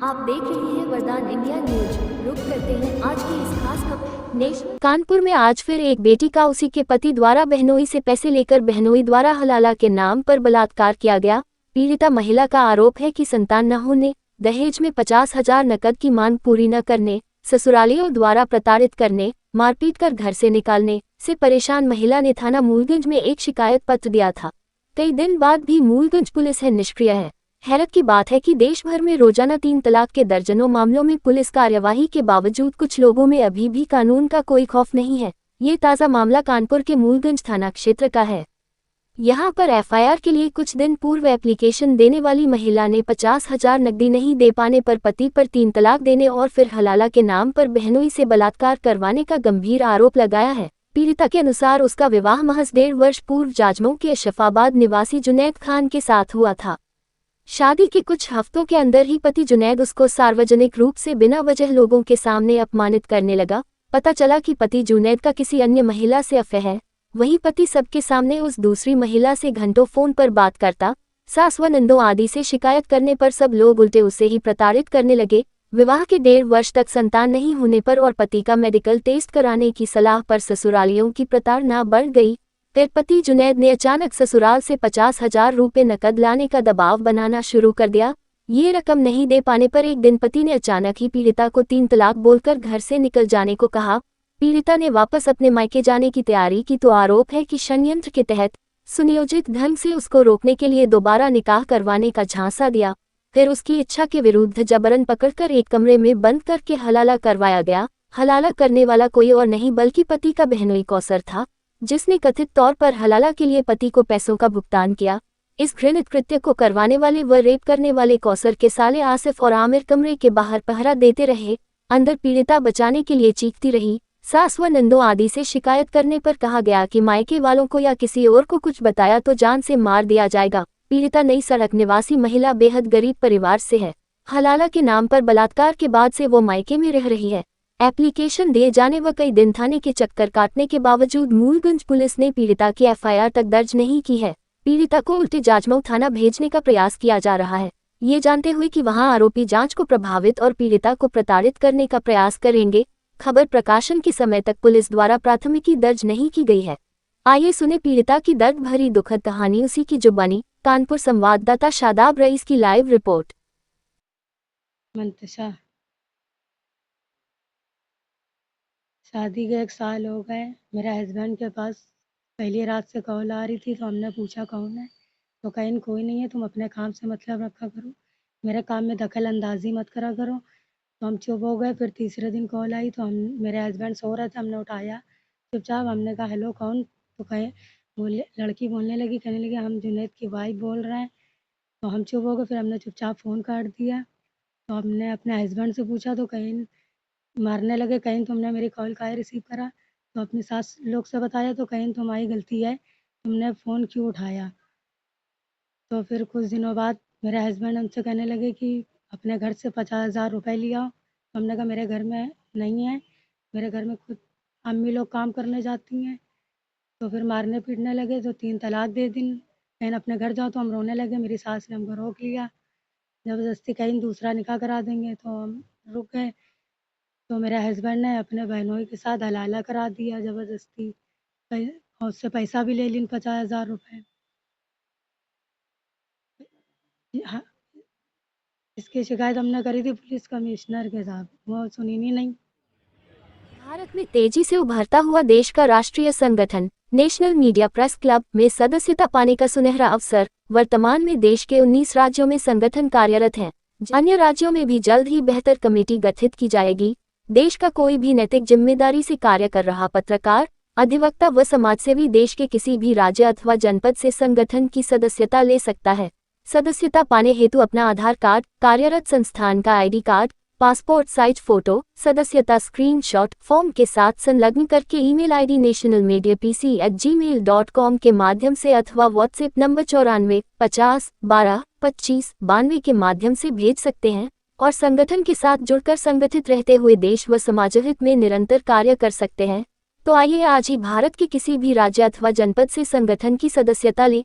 आप देख रहे हैं वरदान इंडिया न्यूज। रुक करते हैं आज की इस खास खबर। नेशनल कानपुर में आज फिर एक बेटी का उसी के पति द्वारा बहनोई से पैसे लेकर बहनोई द्वारा हलाला के नाम पर बलात्कार किया गया। पीड़िता महिला का आरोप है कि संतान न होने, दहेज में 50,000 नकद की मांग पूरी न करने, ससुरालियों द्वारा प्रताड़ित करने, मारपीट कर घर से निकालने से परेशान महिला ने थाना मूलगंज में एक शिकायत पत्र दिया था। कई दिन बाद भी मूलगंज पुलिस है निष्क्रिय है। हैरत की बात है कि देश भर में रोजाना 3 तलाक के दर्जनों मामलों में पुलिस कार्यवाही के बावजूद कुछ लोगों में अभी भी कानून का कोई खौफ नहीं है। ये ताज़ा मामला कानपुर के मूलगंज थाना क्षेत्र का है। यहां पर एफआईआर के लिए कुछ दिन पूर्व एप्लीकेशन देने वाली महिला ने 50,000 नकदी नहीं दे पाने पर पति पर 3 तलाक देने और फिर हलाला के नाम पर बहनोई से बलात्कार करवाने का गंभीर आरोप लगाया है। पीड़िता के अनुसार उसका विवाह महज 1.5 वर्ष पूर्व जाजमऊ के अशरफाबाद निवासी जुनैद खान के साथ हुआ था। शादी के कुछ हफ्तों के अंदर ही पति जुनैद उसको सार्वजनिक रूप से बिना वजह लोगों के सामने अपमानित करने लगा। पता चला कि पति जुनैद का किसी अन्य महिला से अफेयर है। वहीं पति सबके सामने उस दूसरी महिला से घंटों फोन पर बात करता। सास व नंदों आदि से शिकायत करने पर सब लोग उल्टे उसे ही प्रताड़ित करने लगे। विवाह के 1.5 वर्ष तक संतान नहीं होने पर और पति का मेडिकल टेस्ट कराने की सलाह पर ससुरालियों की प्रताड़ना बढ़ गई। फिर पति जुनैद ने अचानक ससुराल से 50,000 रुपये नकद लाने का दबाव बनाना शुरू कर दिया। ये रकम नहीं दे पाने पर एक दिन पति ने अचानक ही पीड़िता को 3 तलाक बोलकर घर से निकल जाने को कहा। पीड़िता ने वापस अपने मायके जाने की तैयारी की तो आरोप है कि षड्यंत्र के तहत सुनियोजित ढंग से उसको रोकने के लिए दोबारा निकाह करवाने का झांसा दिया। फिर उसकी इच्छा के विरुद्ध जबरन पकड़कर एक कमरे में बंद करके हलाला करवाया गया। हलाला करने वाला कोई और नहीं बल्कि पति का बहनोई कौसर था, जिसने कथित तौर पर हलाला के लिए पति को पैसों का भुगतान किया। इस घृणित कृत्य को करवाने वाले व रेप करने वाले कौसर के साले आसिफ और आमिर कमरे के बाहर पहरा देते रहे। अंदर पीड़िता बचाने के लिए चीखती रही। सास व नंदों आदि से शिकायत करने पर कहा गया कि मायके वालों को या किसी और को कुछ बताया तो जान से मार दिया जाएगा। पीड़िता नई सड़क निवासी महिला बेहद गरीब परिवार से है। हलाला के नाम पर बलात्कार के बाद से वो मायके में रह रही है। एप्लीकेशन दिए जाने व कई दिन थाने के चक्कर काटने के बावजूद मूलगंज पुलिस ने पीड़िता की एफआईआर तक दर्ज नहीं की है। पीड़िता को उल्टे जाजमऊ थाना भेजने का प्रयास किया जा रहा है, ये जानते हुए कि वहां आरोपी जांच को प्रभावित और पीड़िता को प्रताड़ित करने का प्रयास करेंगे। खबर प्रकाशन के समय तक पुलिस द्वारा प्राथमिकी दर्ज नहीं की गई है। आइए सुने पीड़िता की दर्द भरी दुखद कहानी उसी की जुबानी। कानपुर संवाददाता शादाब रईस की लाइव रिपोर्ट। मंतशा, शादी के 1 साल हो गए। मेरे हस्बैंड के पास पहली रात से कॉल आ रही थी तो हमने पूछा कौन है, तो कहीं कोई नहीं है, तुम अपने काम से मतलब रखा करो, मेरे काम में दखल अंदाजी मत करा करो। तो हम चुप हो गए। फिर तीसरे दिन कॉल आई तो हम मेरे हस्बैंड सो रहे थे, हमने उठाया चुपचाप। हमने कहा हेलो कौन, तो कहे बोले, लड़की बोलने लगी, कहने लगी हम जुनैद की वाइफ बोल रहे हैं। तो हम चुप हो गए। फिर हमने चुपचाप फ़ोन काट दिया। तो हमने अपने हस्बैंड से पूछा तो कहीं मारने लगे, कहीं तुमने मेरी कॉल काहे रिसीव करा। तो अपनी सास लोग से बताया तो कहीं तुम्हारी गलती है, तुमने फ़ोन क्यों उठाया। तो फिर कुछ दिनों बाद मेरे हस्बैंड हमसे कहने लगे कि अपने घर से 50,000 रुपये लिया। तो हमने कहा मेरे घर में नहीं है, मेरे घर में खुद अम्मी लोग काम करने जाती हैं। तो फिर मारने पीटने लगे, तो 3 तलाक दे दी। कहीं अपने घर जाओ तो हम रोने लगे। मेरी सास ने हमको रोक लिया, ज़बरदस्ती कहीं दूसरा निकाह करा देंगे, तो हम रुक गए। तो मेरे हस्बैंड ने अपने बहनोई के साथ हलाला करा दिया ज़बरदस्ती, और उससे पैसा भी ले लीन 50,000 रुपये। हाँ, इसकी शिकायत हमने करी थी पुलिस कमिश्नर के साथ, वो सुनी नहीं। भारत में तेजी से उभरता हुआ देश का राष्ट्रीय संगठन नेशनल मीडिया प्रेस क्लब में सदस्यता पाने का सुनहरा अवसर। वर्तमान में देश के 19 राज्यों में संगठन कार्यरत है। अन्य राज्यों में भी जल्द ही बेहतर कमेटी गठित की जाएगी। देश का कोई भी नैतिक जिम्मेदारी से कार्य कर रहा पत्रकार, अधिवक्ता व समाजसेवी देश के किसी भी राज्य अथवा जनपद से संगठन की सदस्यता ले सकता है। सदस्यता पाने हेतु अपना आधार कार्ड, कार्यरत संस्थान का ID card, passport size photo, सदस्यता स्क्रीनशॉट फॉर्म के साथ संलग्न करके ईमेल आईडी nationalmediapc@gmail.com के माध्यम से अथवा व्हाट्सएप नंबर 94 50 12 25 92 के माध्यम से भेज सकते हैं और संगठन के साथ जुड़कर संगठित रहते हुए देश व समाजहित में निरंतर कार्य कर सकते हैं। तो आइए आज ही भारत के किसी भी राज्य अथवा जनपद से संगठन की सदस्यता लें।